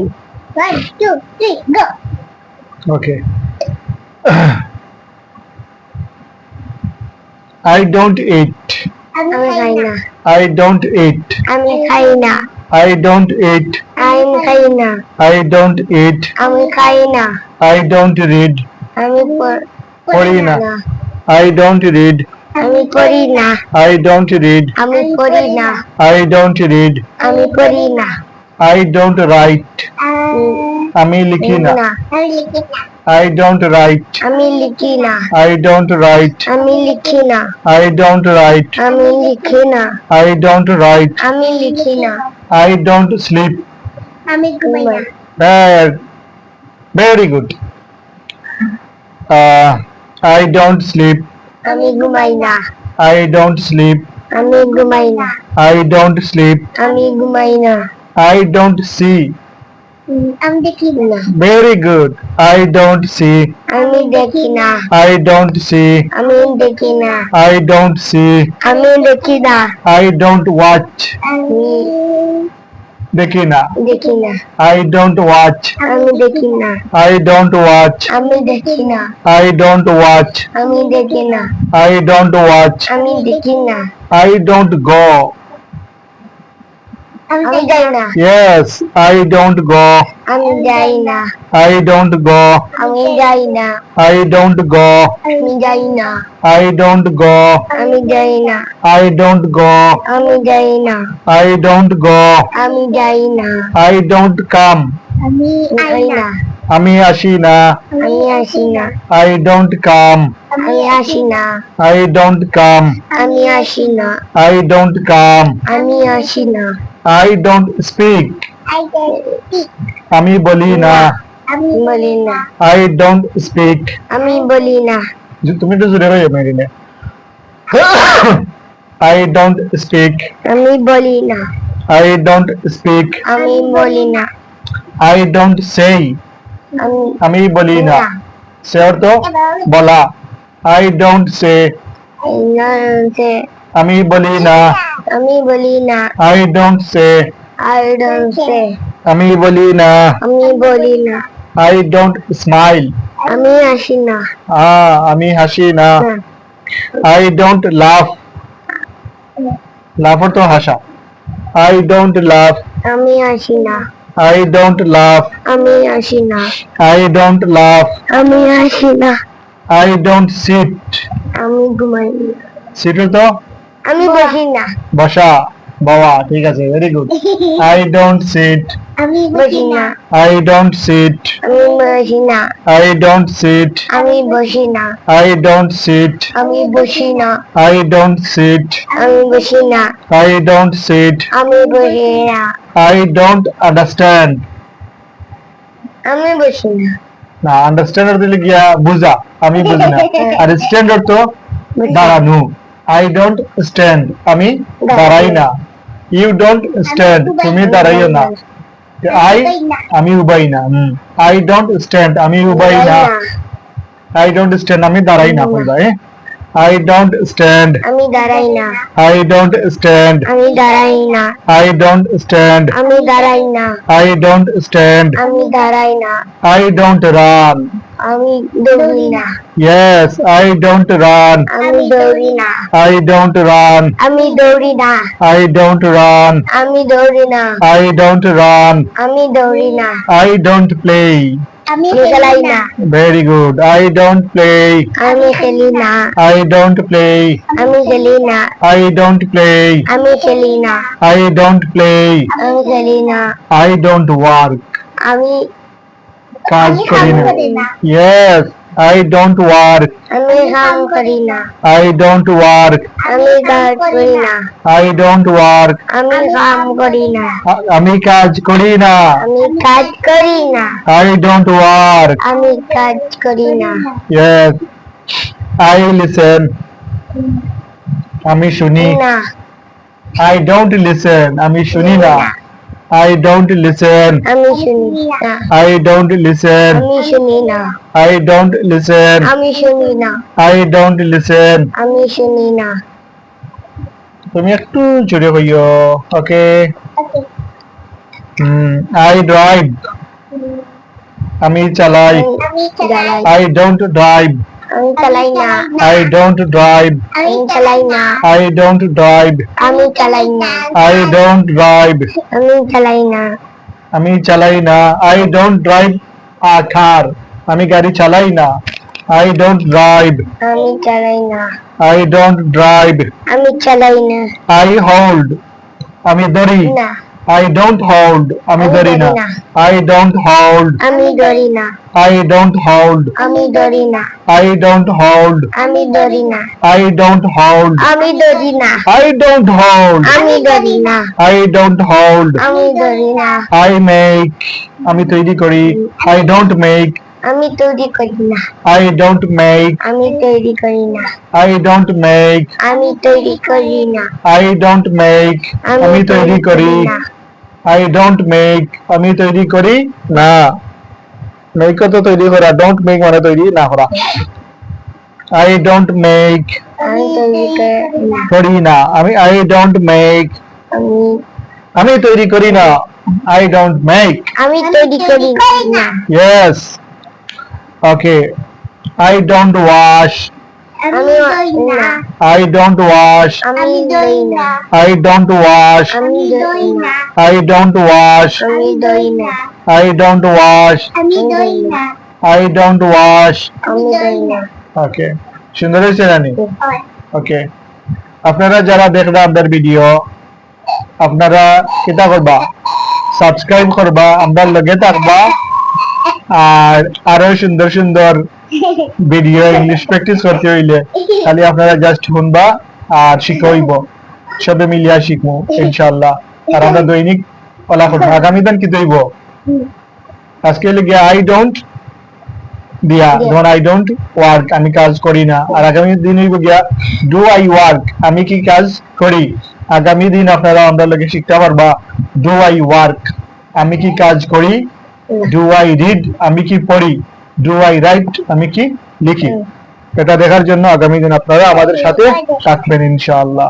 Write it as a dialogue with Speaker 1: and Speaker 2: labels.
Speaker 1: 10.
Speaker 2: 1, 2, 3, go.
Speaker 1: Okay. I don't eat.
Speaker 2: আমি খাই না।
Speaker 1: I don't eat.
Speaker 2: আমি খাই না।
Speaker 1: I don't eat.
Speaker 2: আমি খাই না।
Speaker 1: I don't eat.
Speaker 2: আমি খাই না।
Speaker 1: I don't read.
Speaker 2: আমি
Speaker 1: পড়ি না। I don't read.
Speaker 2: আমি পড়ি না।
Speaker 1: I don't read.
Speaker 2: আমি পড়ি না।
Speaker 1: I don't read.
Speaker 2: আমি পড়ি না।
Speaker 1: I don't write. আমি লিখি না।
Speaker 2: আমি লিখি না।
Speaker 1: I don't write.
Speaker 2: আমি লিখি না।
Speaker 1: I don't write.
Speaker 2: আমি লিখি না।
Speaker 1: I don't write.
Speaker 2: আমি লিখি না।
Speaker 1: I don't write.
Speaker 2: আমি লিখি না।
Speaker 1: I don't sleep.
Speaker 2: আমি ঘুমাই না।
Speaker 1: Very good. I don't sleep.
Speaker 2: আমি ঘুমাই না।
Speaker 1: I don't sleep.
Speaker 2: আমি ঘুমাই না।
Speaker 1: I don't sleep.
Speaker 2: আমি ঘুমাই না।
Speaker 1: I don't see.
Speaker 2: আমি দেখি না।
Speaker 1: Very good. I don't see.
Speaker 2: আমি দেখি না।
Speaker 1: I don't see.
Speaker 2: আমি দেখি না।
Speaker 1: I don't see.
Speaker 2: আমি দেখি না।
Speaker 1: I don't watch.
Speaker 2: আমি
Speaker 1: দেখি না।
Speaker 2: দেখি না।
Speaker 1: I don't watch.
Speaker 2: আমি দেখি না।
Speaker 1: I don't watch.
Speaker 2: আমি দেখি না।
Speaker 1: I don't watch.
Speaker 2: আমি দেখি না।
Speaker 1: I don't watch.
Speaker 2: আমি দেখি না।
Speaker 1: I don't go.
Speaker 2: আমি যাই না।
Speaker 1: Yes, I don't go.
Speaker 2: আমি যাই না।
Speaker 1: I don't go.
Speaker 2: আমি যাই না।
Speaker 1: I don't go.
Speaker 2: আমি যাই না।
Speaker 1: I don't go.
Speaker 2: আমি যাই না।
Speaker 1: I don't go.
Speaker 2: আমি যাই না।
Speaker 1: I don't go.
Speaker 2: আমি যাই না।
Speaker 1: I don't come.
Speaker 2: আমি যাই না।
Speaker 1: আমি আসি না।
Speaker 2: আমি আসি না।
Speaker 1: I don't come.
Speaker 2: আমি আসি না।
Speaker 1: I don't come.
Speaker 2: আমি আসি না।
Speaker 1: I don't come.
Speaker 2: আমি আসি না।
Speaker 1: I don't speak. আমি বলি না।
Speaker 2: আমি বলি না।
Speaker 1: I don't speak.
Speaker 2: আমি বলি না।
Speaker 1: তুমি তো জোরে কইও মেরিনে। I don't speak.
Speaker 2: আমি বলি না।
Speaker 1: I don't speak.
Speaker 2: আমি বলি না।
Speaker 1: I don't say.
Speaker 2: আমি
Speaker 1: আমি বলি না। সে অর্থ বলা। I don't say. আমি বলি না।
Speaker 2: আমি বলি না।
Speaker 1: I don't say.
Speaker 2: I don't say.
Speaker 1: আমি বলি না।
Speaker 2: আমি বলি না।
Speaker 1: I don't smile.
Speaker 2: আমি আসি না।
Speaker 1: আমি হাসি না। I don't laugh. লাফ অর্থ হাসা। I don't laugh.
Speaker 2: আমি আসি না।
Speaker 1: I don't laugh.
Speaker 2: আমি আসি না।
Speaker 1: I don't laugh.
Speaker 2: আমি আসি না।
Speaker 1: I don't sit.
Speaker 2: আমি ঘুমাই না।
Speaker 1: sit অর্থ
Speaker 2: আমি বসি না।
Speaker 1: বসা বাবা ঠিক আছে very good. I don't sit.
Speaker 2: আমি বসি না।
Speaker 1: I don't sit.
Speaker 2: আমি বসি না।
Speaker 1: I don't sit.
Speaker 2: আমি বসি না।
Speaker 1: I don't sit.
Speaker 2: আমি বসি না।
Speaker 1: I don't sit.
Speaker 2: আমি বসি না।
Speaker 1: I don't sit.
Speaker 2: আমি বসি না।
Speaker 1: I don't understand.
Speaker 2: আমি বসি না।
Speaker 1: না আন্ডারস্ট্যান্ড অর্থ গিয়া বুঝা আমি বুঝি না। আর স্ট্যান্ড অর্থ দাঁড়ানো। I don't stand. আমি দাঁড়াই না। You don't stand. তুমি দাঁড়াইও না। আমি উবাই না। I don't stand. আমি উবাই না। I don't stand. আমি দাঁড়াই না কইবা I don't stand.
Speaker 2: আমি দাঁড়াই না।
Speaker 1: I don't stand.
Speaker 2: আমি দাঁড়াই না।
Speaker 1: I don't stand.
Speaker 2: আমি দাঁড়াই না।
Speaker 1: I don't stand.
Speaker 2: আমি দাঁড়াই না।
Speaker 1: I don't run.
Speaker 2: আমি দৌড়ি না।
Speaker 1: Yes, I don't run.
Speaker 2: আমি দৌড়ি না।
Speaker 1: I don't run.
Speaker 2: আমি দৌড়ি না।
Speaker 1: I don't run.
Speaker 2: আমি দৌড়ি না।
Speaker 1: I don't run.
Speaker 2: আমি দৌড়ি না।
Speaker 1: I don't play.
Speaker 2: আমি খেলাই না।
Speaker 1: Very good. I don't play.
Speaker 2: আমি খেলি না।
Speaker 1: I don't play.
Speaker 2: আমি খেলি না।
Speaker 1: I don't play.
Speaker 2: আমি খেলি না।
Speaker 1: I don't play.
Speaker 2: আমি খেলি না।
Speaker 1: I don't work.
Speaker 2: আমি
Speaker 1: কাজ করি না। Yes, I don't work.
Speaker 2: আমি কাম করি না।
Speaker 1: I don't work.
Speaker 2: আমি কাজ করি না।
Speaker 1: I don't work.
Speaker 2: আমি কাম করি না।
Speaker 1: আমি কাজ করি না।
Speaker 2: আমি কাজ করি না।
Speaker 1: I don't work.
Speaker 2: আমি কাজ করি না।
Speaker 1: Yes, I listen. আমি শুনি।
Speaker 2: না।
Speaker 1: I don't listen. আমি শুনি না। I don't listen.
Speaker 2: আমি শুনি না।
Speaker 1: I don't listen.
Speaker 2: আমি শুনি না।
Speaker 1: I don't listen.
Speaker 2: আমি শুনি না।
Speaker 1: I don't listen.
Speaker 2: আমি শুনি না।
Speaker 1: তুমি একটু জোরে কইও ওকে। I drive. আমি চালাই
Speaker 2: আমি চালাই
Speaker 1: I don't drive
Speaker 2: আমি চালাই না
Speaker 1: I don't drive
Speaker 2: আমি চালাই না
Speaker 1: I don't drive
Speaker 2: আমি চালাই না
Speaker 1: I don't drive
Speaker 2: আমি চালাই না
Speaker 1: আমি চালাই না I don't drive a car আমি গাড়ি চালাই না I don't drive
Speaker 2: আমি চালাই না
Speaker 1: I don't drive
Speaker 2: আমি চালাই না
Speaker 1: I hold আমি ধরি
Speaker 2: না
Speaker 1: I don't hold আমি ধরি না I don't hold
Speaker 2: আমি ধরি না
Speaker 1: I don't hold
Speaker 2: আমি ধরি না
Speaker 1: I don't hold
Speaker 2: আমি ধরি না
Speaker 1: I don't hold
Speaker 2: আমি ধরি না
Speaker 1: I don't hold
Speaker 2: আমি ধরি না
Speaker 1: I don't hold
Speaker 2: আমি ধরি না
Speaker 1: I make আমি তৈরি করি I don't make
Speaker 2: আমি তৈরি করি না
Speaker 1: I don't make
Speaker 2: আমি তৈরি করি না
Speaker 1: I don't make
Speaker 2: আমি তৈরি করি না
Speaker 1: I don't make আমি তৈরি করি
Speaker 2: না
Speaker 1: I don't make আমি তৈরি করি না make তো তৈরি করা don't make মানে তৈরি না করা I don't make
Speaker 2: আমি তৈরি করি না
Speaker 1: করি না আমি I don't make
Speaker 2: আমি
Speaker 1: আমি তৈরি করি না I don't make
Speaker 2: আমি তৈরি করি না
Speaker 1: yes okay I don't wash
Speaker 2: আমি না
Speaker 1: I don't wash
Speaker 2: আমি ধরি না
Speaker 1: I don't wash
Speaker 2: আমি ধরি না
Speaker 1: I don't wash
Speaker 2: আমি ধরি না
Speaker 1: I don't wash
Speaker 2: আমি ধরি না
Speaker 1: I don't wash
Speaker 2: আমি ধরি না
Speaker 1: ওকে সুন্দর হয়েছে রানী ওকে আপনারা যারা দেখরা আমাদের ভিডিও আপনারা কিতা করবা সাবস্ক্রাইব করবা আমাদের লগে থাকবা আর আরো সুন্দর সুন্দর ভিডিও ইংলিশ প্র্যাকটিস করতে হইলে খালি আপনারা জাস্ট শুনবা আর শিখাইব সবে মিলিয়া শিখবো ইনশাআল্লাহ আর আমরা দৈনিক ওলা করবো আগামী দিন কি দইব আজকে লিখে আই ডোন্ট দিয়া ধর আই ডোন্ট ওয়ার্ক আমি কাজ করি না আর আগামী দিন হইব গিয়া ডু আই ওয়ার্ক আমি কি কাজ করি আগামী দিন আপনারা আমরা লগে শিখতে পারবা ডু আই ওয়ার্ক আমি কি কাজ করি ডু আই রিড আমি কি পড়ি ডু আই রাইট আমি কি লিখি এটা দেখার জন্য আগামী দিন আপনারা আমাদের সাথে থাকবেন ইনশাআল্লাহ